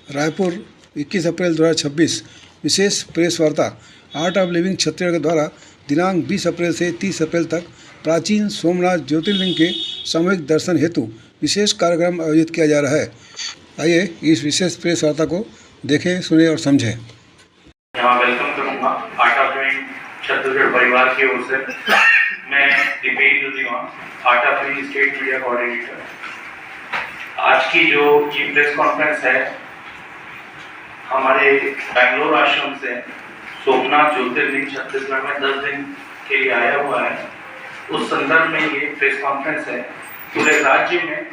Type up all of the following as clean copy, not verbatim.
रायपुर 21 अप्रैल 2026 विशेष press वार्ता art of living Chhattisgarh द्वारा दिनांक 20 अप्रैल से 30 अप्रैल तक प्राचीन सोमनाथ ज्योतिर्लिंग के सामूहिक दर्शन हेतु विशेष कार्यक्रम आयोजित किया जा रहा है। आइए इस विशेष प्रेस वार्ता को देखें, सुने और समझें। यहाँ वेलकम करूँगा आर्ट ऑफ लिविंग छत्तीसगढ़ परिवार की ओर से। मैं Deependra Diwan, Art of Living state media coordinator. आज की जो ये प्रेस कॉन्फ्रेंस है हमारे बैंगलोर आश्रम से सोमनाथ ज्योतिर्लिंग छत्तीसगढ़ में 10 दिन के लिए आया हुआ है। उस संदर्भ में ये प्रेस कॉन्फ्रेंस है। पूरे राज्य में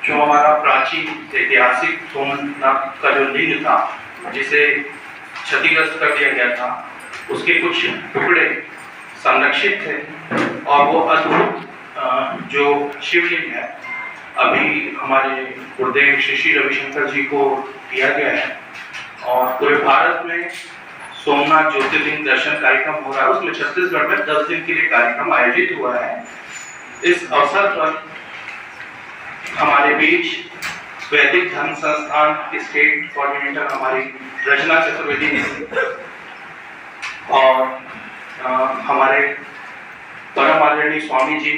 जो हमारा प्राचीन ऐतिहासिक सोमनाथ का जो लिंग था जिसे क्षतिग्रस्त कर दिया गया था, उसके कुछ टुकड़े संरक्षित थे और वो अद्भुत जो शिवलिंग है अभी हमारे गुरुदेव श्री रविशंकर जी को दिया गया है और पूरे भारत में सोमनाथ ज्योतिर्लिंग दर्शन कार्यक्रम हो रहा है। उसमें छत्तीसगढ़ में 10 दिन के लिए कार्यक्रम आयोजित हुआ है। इस अवसर पर हमारे बीच वैदिक धर्म संस्थान के स्टेट कोऑर्डिनेटर हमारी रचना चतुर्वेदी जी और हमारे परम आदरणीय स्वामी जी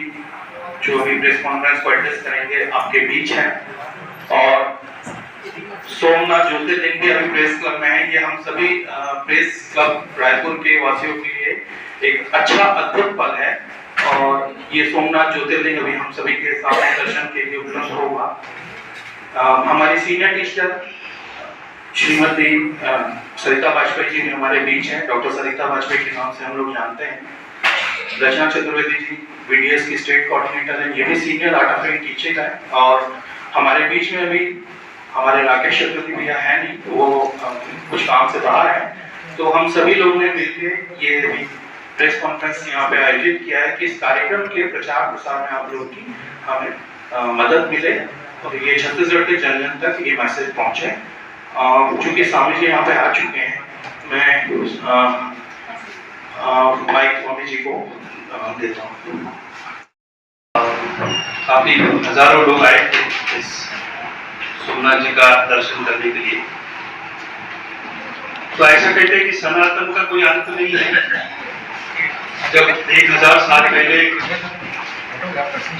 जो अभी प्रेस कॉन्फ्रेंस को एड्रेस करेंगे आपके बीच हैं। और सोमनाथ ज्योतिर्लिंग भी अभी प्रेस क्लब में है। ये हम सभी प्रेस क्लब रायपुर के वासियों के लिए एक अच्छा अद्भुत पल है और ये सोमनाथ ज्योतिर्लिंग अभी हम सभी के सामने दर्शन के लिए उपलब्ध होगा। हमारी सीनियर टीचर श्रीमती सरिता वाजपेयी जी भी हमारे बीच हैं। डॉक्टर सरिता वाजपेयी के नाम से हम लोग जानते हैं। रचना चतुर्वेदी जी बीडीएस की स्टेट कोऑर्डिनेटर हैं। ये भी senior art of living teacher है और हमारे बीच में अभी हमारे राकेश चतुर्वेदी भैया है नहीं, वो कुछ काम से बाहर है। तो हम सभी लोगों ने मिलकर ये प्रेस कॉन्फ्रेंस यहाँ पे आयोजित किया है कि इस कार्यक्रम के प्रचार प्रसार में आप लोगों की हमें मदद मिले और ये छत्तीसगढ़ के जन जन तक ये मैसेज पहुँचे। चूँकि स्वामी जी यहाँ पे आ चुके हैं, मैं माइक स्वामी जी को देता हूँ। काफी हजारों लोग आए थे इस सोमनाथ जी का दर्शन करने के लिए। तो ऐसा कहते हैं कि सनातन का कोई अंत नहीं है। जब 1000 साल पहले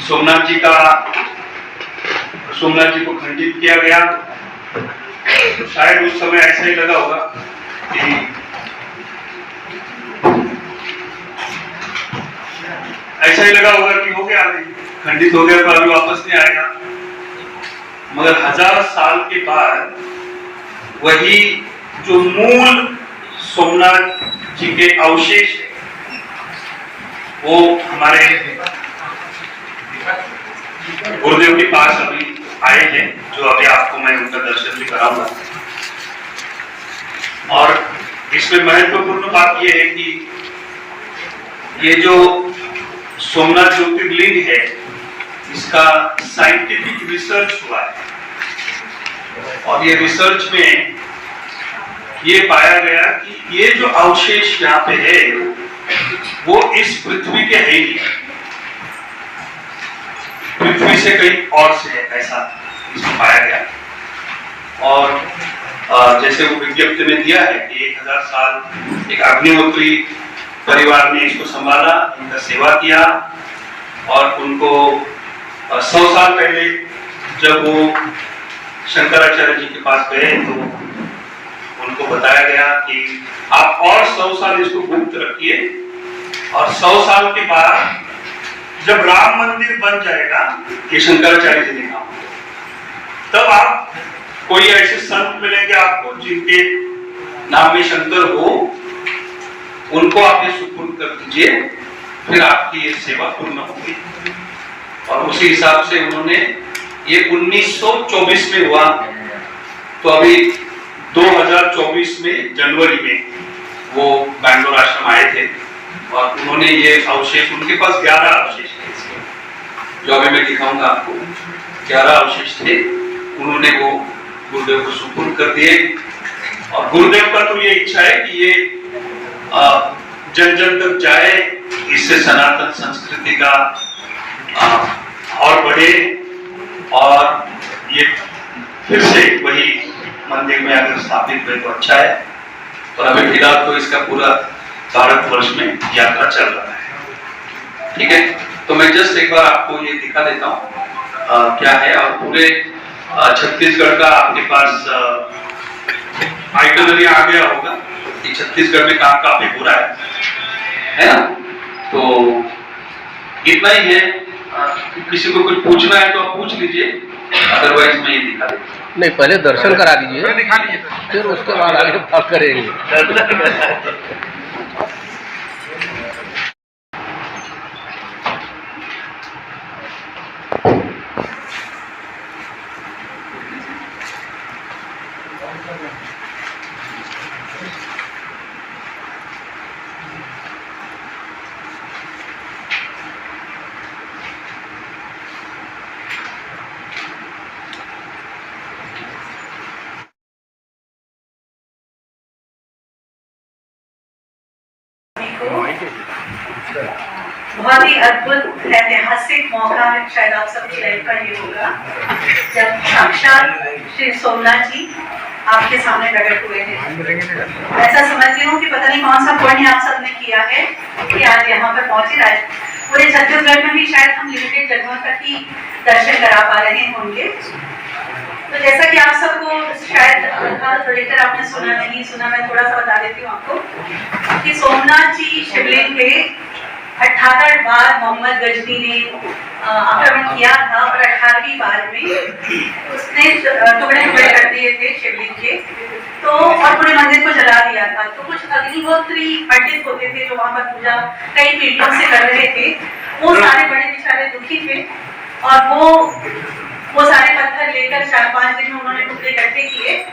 सोमनाथ जी को खंडित किया गया तो शायद उस समय ऐसा ही लगा होगा कि हो गया, खंडित हो गया तो अभी वापस नहीं आएगा। मगर 1000 साल के बाद वही जो मूल सोमनाथ जी के अवशेष है वो हमारे गुरुदेव के पास अभी आए हैं, जो अभी आपको मैं उनका दर्शन भी कराऊंगा। और इसमें महत्वपूर्ण बात यह है कि ये जो सोमनाथ ज्योतिर्लिंग है इसका साइंटिफिक रिसर्च हुआ है और ये रिसर्च में ये पाया गया कि ये जो अवशेष यहाँ पे है वो इस पृथ्वी के है ही, पृथ्वी से कहीं और से है, ऐसा इसमें पाया गया। और जैसे वो विज्ञप्ति में दिया है कि 1000 साल एक अग्निहोत्री परिवार ने इसको संभाला, इनका सेवा किया और उनको 100 साल पहले जब वो शंकराचार्य जी के पास गए तो उनको बताया गया कि आप और 100 साल इसको गुप्त रखिए और 100 साल के बाद जब राम मंदिर बन जाएगा, ये शंकराचार्य जी ने कहा, तब आप कोई ऐसे संत मिलेंगे आपको जिनके नाम में शंकर हो, उनको आप ये सुपुर्द कर दीजिए, फिर आपकी ये सेवा पूर्ण होगी। और उसी हिसाब से उन्होंने ये 1924 में हुआ। तो अभी 2024 में जनवरी में वो बैंगलोर आश्रम आए थे और उन्होंने ये अवशेष, उनके पास 11 अवशेष थे जो अभी मैं दिखाऊंगा आपको। 11 अवशेष थे, उन्होंने वो गुरुदेव को सुपुर्द कर दिए। और गुरुदेव का तो ये इच्छा है कि ये जन जन तक जाए, इससे सनातन संस्कृति का और बढ़े और ये फिर से वही मंदिर में अगर स्थापित हुए तो अच्छा है। और अभी फिलहाल तो इसका पूरा भारतवर्ष में यात्रा चल रहा है। ठीक है, तो मैं जस्ट एक बार आपको ये दिखा देता हूँ क्या है। और पूरे छत्तीसगढ़ का आपके पास आइटनरी आ गया होगा कि छत्तीसगढ़ में काम काफी बुरा है ना। तो इतना ही है। किसी को कुछ पूछना है तो आप पूछ लीजिए, अदरवाइज मैं ये दिखा देता हूँ। नहीं, पहले दर्शन करा दीजिए, दिखा दीजिए, फिर उसके बाद आगे बात करेंगे। बहुत ही अद्भुत ऐतिहासिक मौका है, शायद आप सब लाइफ का ये होगा जब साक्षात श्री सोमनाथ जी आपके सामने प्रकट हुए हैं। ऐसा समझती हूँ कि पता नहीं कौन सा पुण्य आप सबने किया है कि आज यहाँ पर पहुंचे। आज पूरे छत्तीसगढ़ में भी शायद हम लिमिटेड जगहों तक ही दर्शन करा पा रहे होंगे। तो जैसा कि आप सबको शायद प्रोजेक्टर आपने सुना नहीं सुना, मैं थोड़ा सा बता देती हूँ आपको कि सोमनाथ जी शिवलिंग पे 18 बार मोहम्मद गजनी ने आक्रमण किया था और 18वीं बार में उसने टुकड़े टुकड़े कर दिए थे शिवलिंग के, तो और पूरे मंदिर को जला दिया था। तो कुछ अग्निहोत्री पंडित होते थे जो वहां पर पूजा कई पीढ़ियों से कर रहे थे, वो सारे बड़े बेचारे दुखी थे और वो सारे पत्थर लेकर 4-5 दिन में उन्होंने टुकड़े इकट्ठे किए।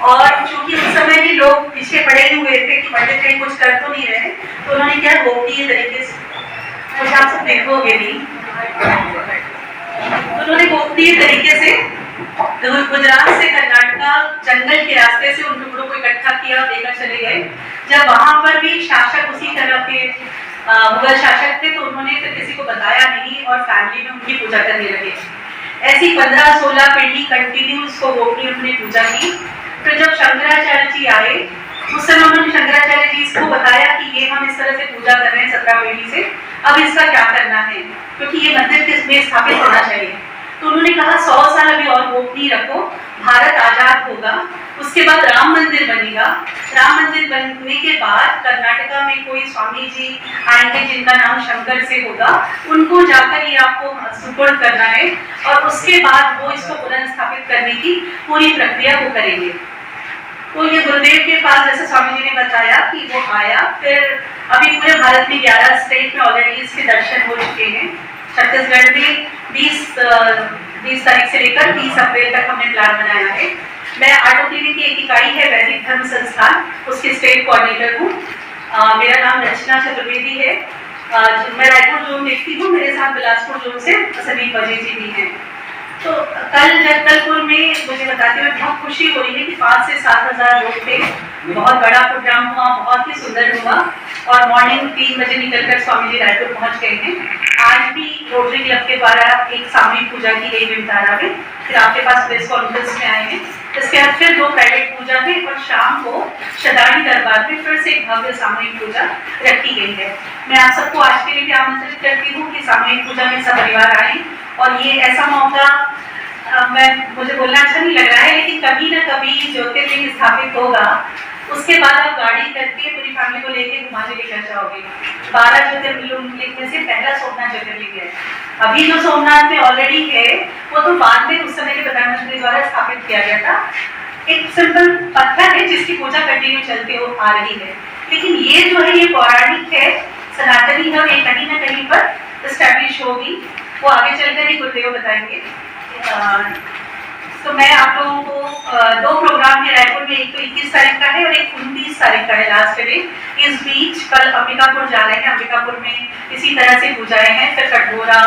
और चूंकि उस समय भी लोग पीछे पड़े हुए थे कि पंडित कहीं कुछ कर तो नहीं रहे, तो उन्होंने क्या गोपनीय तरीके से, कुछ आप सब देखोगे नहीं, तो उन्होंने गोपनीय तरीके से गुजरात से कर्नाटका जंगल के रास्ते से उन टुकड़ों को इकट्ठा किया और लेकर चले गए। जब वहां पर भी शासक उसी तरह के मुगल शासक थे, तो उन्होंने फिर किसी को बताया नहीं और फैमिली में उनकी पूजा करने लगे। ऐसी 15-16 पीढ़ी कंटिन्यू उसको गोपनीय उन्होंने पूजा की। फिर जब शंकराचार्य जी आए, उस समय उन्होंने शंकराचार्य जी इसको बताया कि ये हम इस तरह से पूजा कर रहे हैं 17 पीढ़ी से, अब इसका क्या करना है, क्योंकि ये मंदिर किसमें स्थापित होना चाहिए। तो उन्होंने कहा 100 साल अभी और गोपनीय रखो, भारत आजाद होगा, उसके बाद राम मंदिर बनेगा। राम मंदिर बनने के बाद कर्नाटका में कोई स्वामी जी आएंगे जिनका नाम शंकर से होगा, उनको जाकर ये आपको सुपुर्द करना है और उसके बाद वो इसको पुनर्स्थापित करने की पूरी प्रक्रिया को करेंगे। तो ये गुरुदेव के पास जैसे स्वामी जी ने बताया कि वो आया। फिर अभी पूरे भारत में 11 स्टेट में ऑलरेडी इसके दर्शन हो चुके हैं। छत्तीसगढ़ में 20 तारीख से लेकर 30 अप्रैल तक हमने प्लान बनाया है। मैं आर्ट क्लिनिक की एक इकाई है वैदिक धर्म संस्थान, उसके स्टेट कोऑर्डिनेटर हूँ। मेरा नाम रचना चतुर्वेदी है। मैं रायपुर जोन देखती हूँ, मेरे साथ बिलासपुर जोन से सलीम वजी जी भी हैं। तो कल जगदलपुर में मुझे बताते हुए बहुत खुशी हो रही है कि 5 से 7 हज़ार लोग थे। बहुत बड़ा प्रोग्राम हुआ, बहुत ही सुंदर हुआ और मॉर्निंग 3 बजे निकलकर स्वामी जी रायपुर पहुंच गए हैं। आज भी रोटरी क्लब के द्वारा एक सामूहिक पूजा की गई विमतारा में, फिर आपके पास प्रेस कॉन्फ्रेंस में आए हैं। इसके बाद फिर 2 प्राइवेट पूजा है और शाम को शदानी दरबार में फिर से एक भव्य सामूहिक पूजा रखी गई है। मैं आप सबको आज के लिए भी आमंत्रित करती हूँ कि सामूहिक पूजा में सब परिवार आए। और ये ऐसा मौका मुझे बोलना अच्छा नहीं लग रहा है, लेकिन कभी ना कभी ज्योतिर्लिंग स्थापित होगा, उसके बाद आप गाड़ी करके पूरी फैमिली को लेके घुमाने लेकर जाओगे। 12 ज्योतिर्लिंग में से पहला सोमनाथ ज्योतिर्लिंग है। अभी जो सोमनाथ में ऑलरेडी है वो तो बाद में उस समय के प्रधानमंत्री द्वारा स्थापित किया गया था। एक सिंपल पत्थर है जिसकी पूजा कंटिन्यू चलती आ रही है, लेकिन ये जो है ये पौराणिक है, सनातनी है और ये कहीं ना कहीं पर एस्टैब्लिश होगी। वो आगे चलकर ही गुरुदेव बताएंगे। तो मैं आप लोगों को 2 प्रोग्राम है रायपुर में, एक तो 21 तारीख का है और एक 29 तारीख का है लास्ट डे। इस बीच कल अंबिकापुर जा रहे हैं, अंबिकापुर में इसी तरह से पूजाएं हैं, फिर कटघोरा,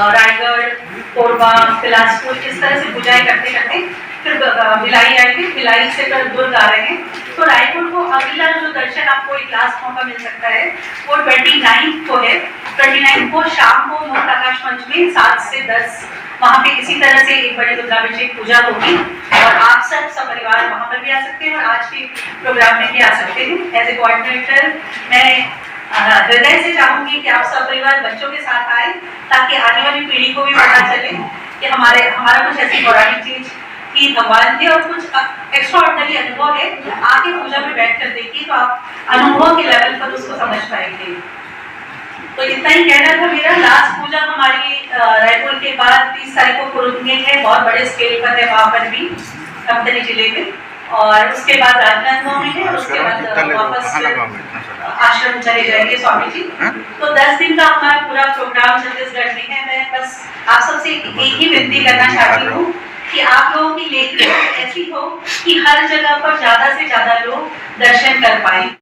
रायगढ़, कोरबा, बिलासपुर, इस तरह से पूजाएं करते करते फिर भिलाई आएंगे। भिलाई से फिर दुर्ग आ रहे हैं। तो रायपुर को अगला जो दर्शन आपको एक लास्ट मौका मिल सकता है वो 29 को है। 29 को शाम को मुक्त आकाश मंच में 7 से 10 वहाँ पे इसी तरह से एक बड़ी रुद्राभिषेक पूजा होगी और आप सब सपरिवार वहाँ पर भी आ सकते हैं और आज के प्रोग्राम में भी आ सकते हैं। एज ए कोऑर्डिनेटर मैं हृदय से चाहूंगी कि आप सपरिवार बच्चों के साथ आए ताकि आने वाली पीढ़ी को भी पता चले कि हमारा कुछ ऐसी पौराणिक चीज कि भगवान थे और कुछ एक्स्ट्रा ऑर्डिनरी अनुभव है। आके पूजा में बैठ कर देखिए तो आप अनुभव के लेवल पर उसको समझ पाएंगे। तो इतना ही कहना था मेरा। लास्ट पूजा हमारी रायपुर के बाद 30 तारीख को कुरुंग में है, बहुत बड़े स्केल पर है वहाँ पर भी धमतरी जिले में, और उसके बाद राजनांदगांव में है और उसके बाद वापस आश्रम चले जाएंगे स्वामी जी। तो 10 दिन का हमारा पूरा प्रोग्राम छत्तीसगढ़ में है। मैं बस आप सबसे एक ही विनती करना चाहती हूँ कि आप लोगों की लेखनी ऐसी हो कि हर जगह पर ज्यादा से ज्यादा लोग दर्शन कर पाए।